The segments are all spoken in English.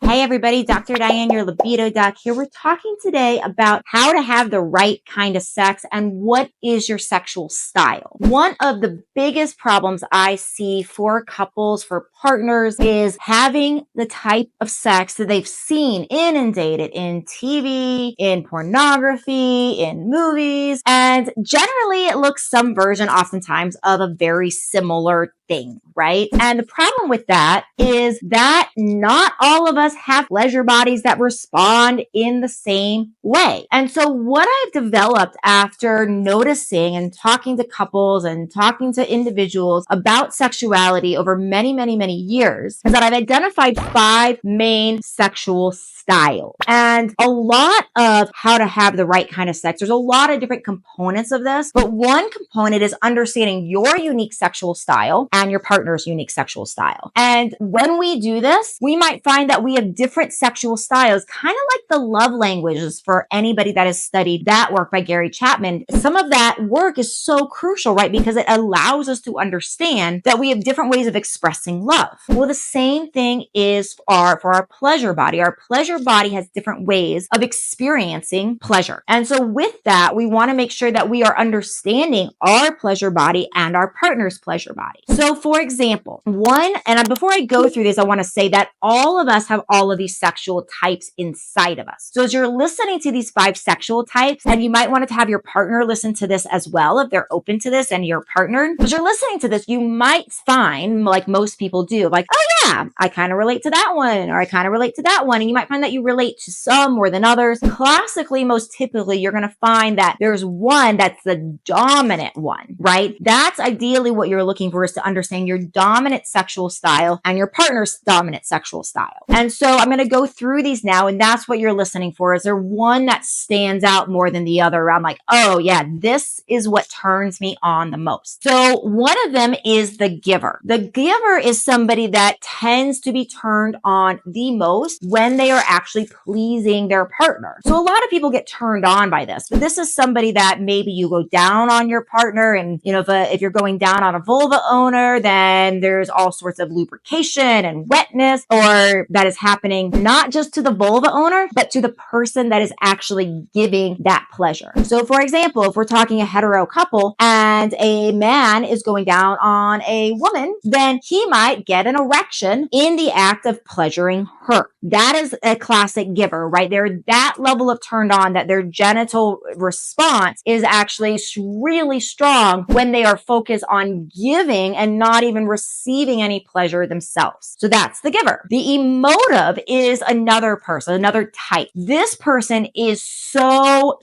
Hey everybody, Dr. Diane, your libido doc here. We're talking today about how to have the right kind of sex and what is your sexual style. One of the biggest problems I see for couples, for partners, is having the type of sex that they've seen inundated in TV, in pornography, in movies, and generally it looks some version oftentimes of a very similar thing, right? And the problem with that is that not all of us have pleasure bodies that respond in the same way. And so what I've developed after noticing and talking to couples and talking to individuals about sexuality over many, many, many years is that I've identified 5 main sexual styles. And a lot of how to have the right kind of sex, there's a lot of different components of this, but one component is understanding your unique sexual style and your partner's unique sexual style. And when we do this, we might find that we have different sexual styles, kind of like the love languages for anybody that has studied that work by Gary Chapman. Some of that work is so crucial, right? Because it allows us to understand that we have different ways of expressing love. Well, the same thing is for our pleasure body. Our pleasure body has different ways of experiencing pleasure. And so with that, we want to make sure that we are understanding our pleasure body and our partner's pleasure body. So for example, before I go through this, I want to say that all of us have all of these sexual types inside of us. So as you're listening to these 5 sexual types, and you might want to have your partner listen to this as well, if they're open to this and your partner, as you're listening to this, you might find, like most people do, like, oh yeah, I kind of relate to that one, or I kind of relate to that one. And you might find that you relate to some more than others. Classically, most typically, you're going to find that there's one that's the dominant one, right? That's ideally what you're looking for, is to understand your dominant sexual style and your partner's dominant sexual style. And so I'm going to go through these now, and that's what you're listening for. Is there one that stands out more than the other? I'm like, oh yeah, this is what turns me on the most. So one of them is the giver. The giver is somebody that tends to be turned on the most when they are actually pleasing their partner. So a lot of people get turned on by this, but this is somebody that maybe you go down on your partner, and if you're going down on a vulva owner, then there's all sorts of lubrication and wetness, or that is happening not just to the vulva owner, but to the person that is actually giving that pleasure. So for example, if we're talking a hetero couple and a man is going down on a woman, then he might get an erection in the act of pleasuring her. That is a classic giver, right? They're that level of turned on that their genital response is actually really strong when they are focused on giving and not even receiving any pleasure themselves. So that's the giver. The emotive is another person, another type. This person is so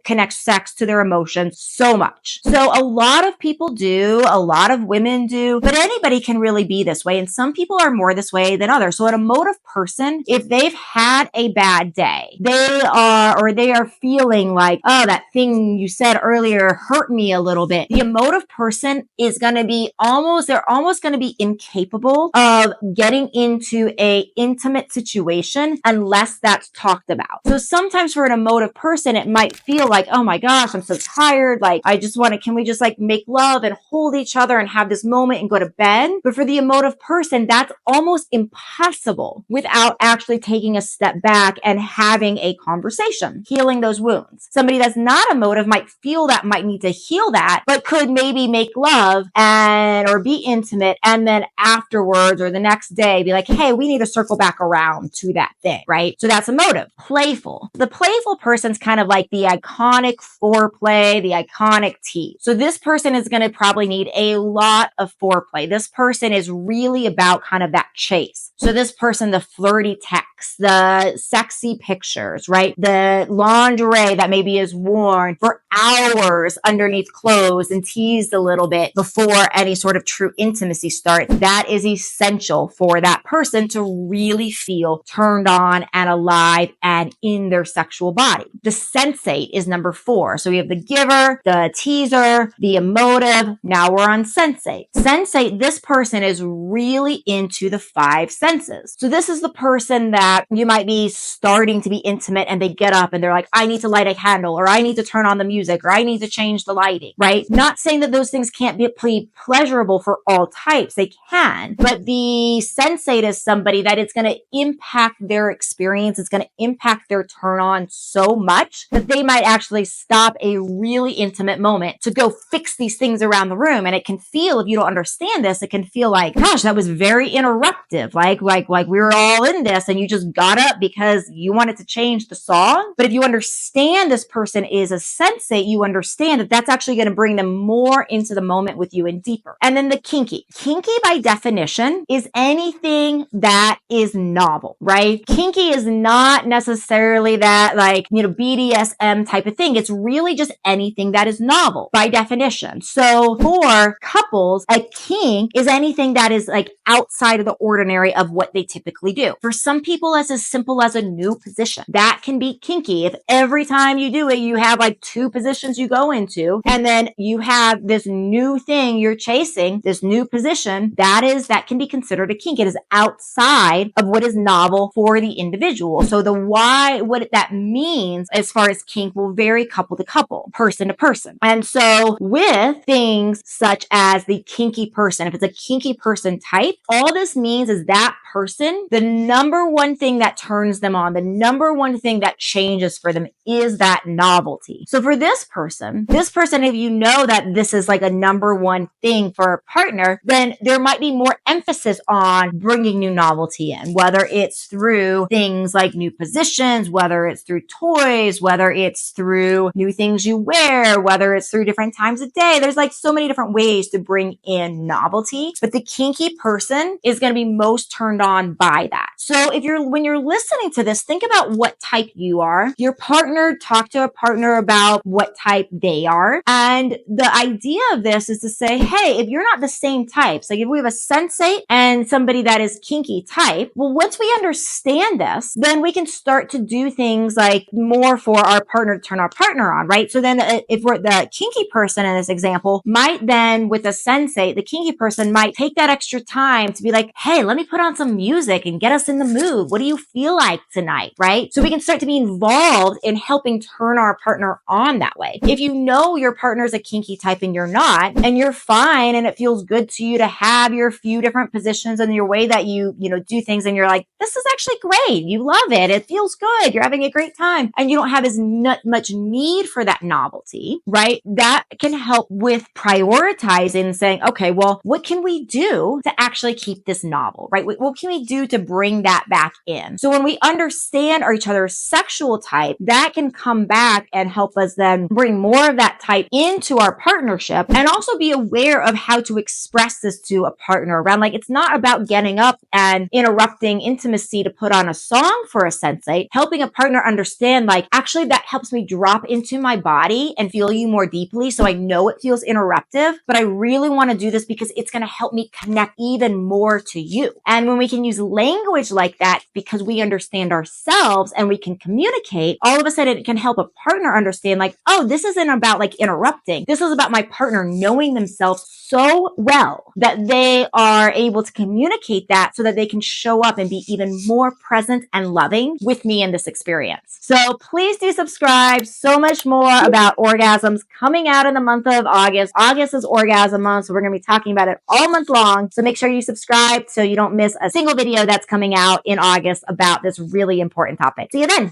connects sex to their emotions so much. So a lot of people do, a lot of women do, but anybody can really be this way. And some people are more this way than others. So an emotive person, if they've had a bad day, they are feeling like, oh, that thing you said earlier hurt me a little bit. The emotive person is going to be they're almost going to be incapable of getting into a intimate situation unless that's talked about. So sometimes for an emotive person, it might feel like, oh my gosh, I'm so tired. Like, can we just like make love and hold each other and have this moment and go to bed? But for the emotive person, that's almost impossible without actually taking a step back and having a conversation, healing those wounds. Somebody that's not emotive might feel that, might need to heal that, but could maybe make love or be intimate, and then afterwards or the next day be like, hey, we need to circle back around to that thing, right? So that's emotive. Playful. The playful person's kind of like the iconic foreplay, the iconic tease. So this person is going to probably need a lot of foreplay. This person is really about kind of that chase. So this person, the flirty texts, the sexy pictures, right? The lingerie that maybe is worn for hours underneath clothes and teased a little bit before any sort of true intimacy starts. That is essential for that person to really feel turned on and alive and in their sexual body. The sensate is number 4. So we have the giver, the teaser, the emotive. Now we're on sensate. Sensate, this person is really into the 5 senses. So this is the person that that you might be starting to be intimate and they get up and they're like, I need to light a candle, or I need to turn on the music, or I need to change the lighting, right? Not saying that those things can't be pleasurable for all types. They can, but the sensate is somebody that it's going to impact their experience. It's going to impact their turn on so much that they might actually stop a really intimate moment to go fix these things around the room. And it can feel, if you don't understand this, it can feel like, gosh, that was very interruptive. Like we were all in this and you just got up because you wanted to change the song. But if you understand this person is a sensate, you understand that that's actually going to bring them more into the moment with you and deeper. And then the kinky. Kinky by definition is anything that is novel, right? Kinky is not necessarily that BDSM type of thing. It's really just anything that is novel by definition. So for couples, a kink is anything that is like outside of the ordinary of what they typically do. For some people, it's as simple as a new position. That can be kinky. If every time you do it, you have like 2 positions you go into, and then you have this new thing you're chasing, this new position, that can be considered a kink. It is outside of what is novel for the individual. So what that means as far as kink will vary couple to couple, person to person. And so with things such as the kinky person, if it's a kinky person type, all this means is that person, the number one thing that turns them on, the number one thing that changes for them is that novelty. So for this person, if you know that this is like a number one thing for a partner, then there might be more emphasis on bringing new novelty in, whether it's through things like new positions, whether it's through toys, whether it's through new things you wear, whether it's through different times of day. There's like so many different ways to bring in novelty, but the kinky person is going to be most turned on by that. So when you're listening to this, think about what type you are. Your partner, talk to a partner about what type they are. And the idea of this is to say, hey, if you're not the same types, like if we have a sensate and somebody that is kinky type, well, once we understand this, then we can start to do things like more for our partner to turn our partner on, right? So then if we're the kinky person in this example, might then with a sensate, the kinky person might take that extra time to be like, hey, let me put on some music and get us in the mood. What do you feel like tonight, right? So we can start to be involved in helping turn our partner on that way. If you know your partner's a kinky type and you're not, and you're fine and it feels good to you to have your few different positions and your way that you do things, and you're like, this is actually great. You love it. It feels good. You're having a great time. And you don't have as much need for that novelty, right? That can help with prioritizing and saying, okay, well, what can we do to actually keep this novel, right? What can we do to bring that back in? So when we understand each other's sexual type, that can come back and help us then bring more of that type into our partnership, and also be aware of how to express this to a partner around. Like, it's not about getting up and interrupting intimacy to put on a song for a sensate. Helping a partner understand, like, actually that helps me drop into my body and feel you more deeply. So I know it feels interruptive, but I really want to do this because it's going to help me connect even more to you. And when we can use language like that, because we understand ourselves and we can communicate, all of a sudden it can help a partner understand, like, oh, this isn't about like interrupting. This is about my partner knowing themselves so well that they are able to communicate that so that they can show up and be even more present and loving with me in this experience. So please do subscribe. So much more about orgasms coming out in the month of August. August is orgasm month, so we're going to be talking about it all month long. So make sure you subscribe so you don't miss a single video that's coming out in August about this really important topic. See you then.